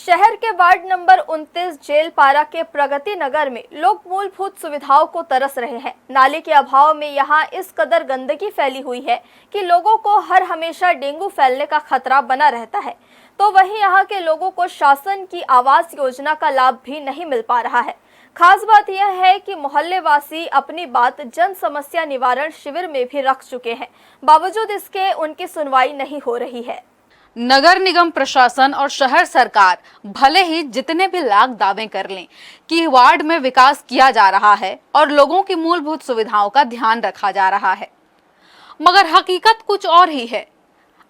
शहर के ward number 29 Jelpara के प्रगति नगर में लोग मूलभूत सुविधाओं को तरस रहे हैं। नाले के अभाव में यहां इस कदर गंदगी फैली हुई है कि लोगों को हर हमेशा डेंगू फैलने का खतरा बना रहता है। तो वहीं यहां के लोगों को शासन की आवास योजना का लाभ भी नहीं मिल पा रहा है। खास बात यह है कि मोहल्ले वासी अपनी बात जन समस्या निवारण शिविर में भी रख चुके हैं, बावजूद इसके उनकी सुनवाई नहीं हो रही है। नगर निगम प्रशासन और शहर सरकार भले ही जितने भी लाख दावे कर लें कि वार्ड में विकास किया जा रहा है और लोगों की मूलभूत सुविधाओं का ध्यान रखा जा रहा है, मगर हकीकत कुछ और ही है।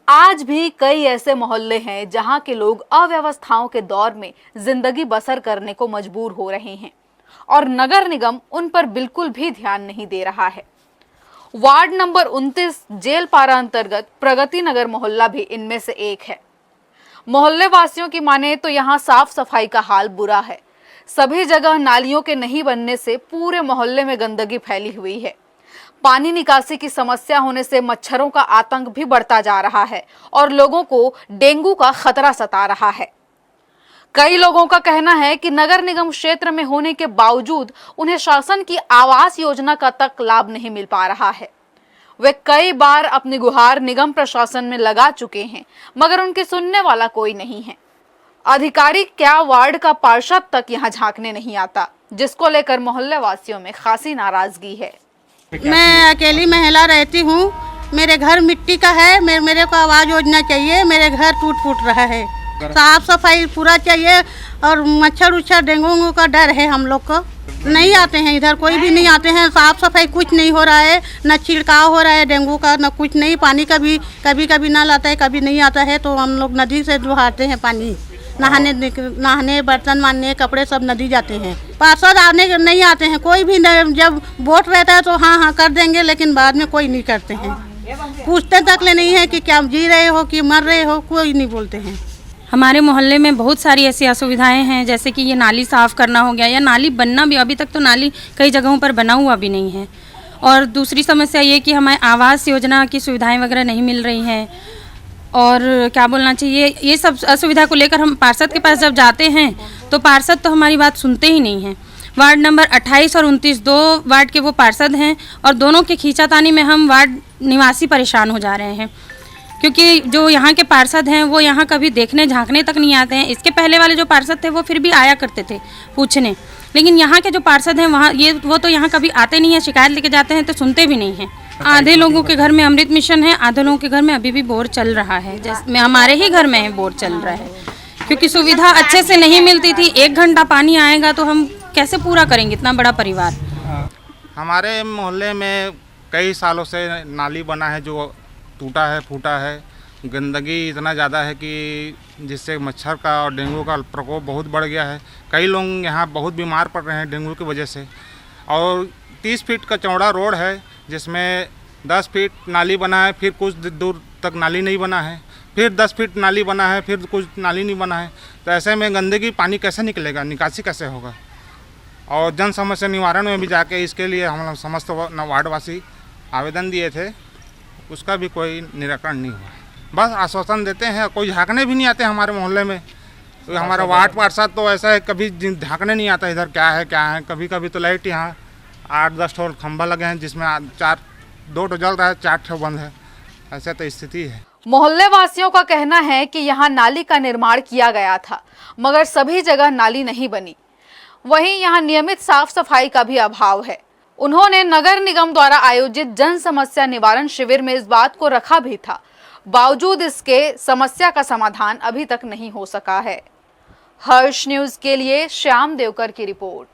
आज भी कई ऐसे मोहल्ले हैं जहां के लोग अव्यवस्थाओं के दौर में जिंदगी बसर करने को मजबूर हो रहे हैं और नगर निगम उन पर बिल्कुल भी ध्यान नहीं दे रहा है। वार्ड नंबर 29 जेलपारा अंतर्गत प्रगति नगर मोहल्ला भी इनमें से एक है। मोहल्ले वासियों की माने तो यहाँ साफ सफाई का हाल बुरा है। सभी जगह नालियों के नहीं बनने से पूरे मोहल्ले में गंदगी फैली हुई है। पानी निकासी की समस्या होने से मच्छरों का आतंक भी बढ़ता जा रहा है और लोगों को डेंगू का खतरा सता रहा है। कई लोगों का कहना है कि नगर निगम क्षेत्र में होने के बावजूद उन्हें शासन की आवास योजना का तक लाभ नहीं मिल पा रहा है। वे कई बार अपनी गुहार निगम प्रशासन में लगा चुके हैं, मगर उनकी सुनने वाला कोई नहीं है। अधिकारी क्या वार्ड का पार्षद तक यहां झांकने नहीं आता, जिसको लेकर मोहल्ले वासियों में खासी नाराजगी है। मैं अकेली महिला रहती हूँ। मेरे घर मिट्टी का है। मेरे को आवास योजना चाहिए। मेरे घर टूट फूट रहा है। साफ सफाई पूरा चाहिए और मच्छर उच्छर डेंगू का डर है। हम लोग को नहीं आते हैं, इधर कोई भी नहीं आते हैं। साफ सफाई कुछ नहीं हो रहा है, न छिड़काव हो रहा है डेंगू का, न कुछ नहीं। पानी का भी कभी नल आता है, कभी नहीं आता है। तो हम लोग नदी से दुहाते हैं पानी, नहाने बर्तन मारने कपड़े सब नदी जाते हैं। पार्षद आने नहीं आते हैं कोई भी। जब वोट रहता है तो हाँ कर देंगे, लेकिन बाद में कोई नहीं करते हैं। पूछते तक ले नहीं है कि क्या जी रहे हो कि मर रहे हो, कोई नहीं बोलते हैं। हमारे मोहल्ले में बहुत सारी ऐसी असुविधाएं हैं, जैसे कि ये नाली साफ़ करना हो गया या नाली बनना भी, अभी तक तो नाली कई जगहों पर बना हुआ भी नहीं है। और दूसरी समस्या ये कि हमें आवास योजना की सुविधाएं वगैरह नहीं मिल रही हैं। और क्या बोलना चाहिए, ये सब असुविधा को लेकर हम पार्षद के पास जब जाते हैं तो पार्षद तो हमारी बात सुनते ही नहीं हैं। वार्ड नंबर 28 और 29 दो वार्ड के वो पार्षद हैं और दोनों के खींचातानी में हम वार्ड निवासी परेशान हो जा रहे हैं, क्योंकि जो यहाँ के पार्षद हैं वो यहाँ कभी देखने झांकने तक नहीं आते हैं। इसके पहले वाले जो पार्षद थे वो फिर भी आया करते थे पूछने, लेकिन यहाँ के जो पार्षद हैं वो तो यहाँ कभी आते नहीं हैं। शिकायत लेके जाते हैं तो सुनते भी नहीं हैं। आधे लोगों के घर में अमृत मिशन है, आधे लोगों के घर में अभी भी बोर चल रहा है। जैसे हमारे ही घर में बोर चल रहा है, क्योंकि सुविधा अच्छे से नहीं मिलती थी। 1 घंटा पानी आएगा तो हम कैसे पूरा करेंगे इतना बड़ा परिवार। हमारे मोहल्ले में कई सालों से नाली बना है जो टूटा है फूटा है। गंदगी इतना ज़्यादा है कि जिससे मच्छर का और डेंगू का प्रकोप बहुत बढ़ गया है। कई लोग यहाँ बहुत बीमार पड़ रहे हैं डेंगू की वजह से। और 30 फीट का चौड़ा रोड है जिसमें 10 फीट नाली बना है, फिर कुछ दूर तक नाली नहीं बना है, फिर 10 फीट नाली बना है, फिर कुछ नाली नहीं बना है। तो ऐसे में गंदगी पानी कैसे निकलेगा, निकासी कैसे होगा। और जन समस्या निवारण में भी जाके इसके लिए हम लोग समस्त वार्डवासी आवेदन दिए थे, उसका भी कोई निराकरण नहीं हुआ। बस आश्वासन देते हैं, कोई झांकने भी नहीं आते हमारे मोहल्ले में। तो हमारा वार्ड पार्षद तो ऐसा है, कभी झांकने नहीं आता इधर क्या है क्या है। कभी कभी तो लाइट यहाँ 8-10 ठो खंभा लगे हैं जिसमें 2 ठो जल रहा है, 4 ठो बंद है। ऐसा तो स्थिति है। मोहल्ले वासियों का कहना है कि यहाँ नाली का निर्माण किया गया था, मगर सभी जगह नाली नहीं बनी। वहीं यहाँ नियमित साफ सफाई का भी अभाव है। उन्होंने नगर निगम द्वारा आयोजित जन समस्या निवारण शिविर में इस बात को रखा भी था, बावजूद इसके समस्या का समाधान अभी तक नहीं हो सका है। हर्ष न्यूज के लिए श्याम देवकर की रिपोर्ट।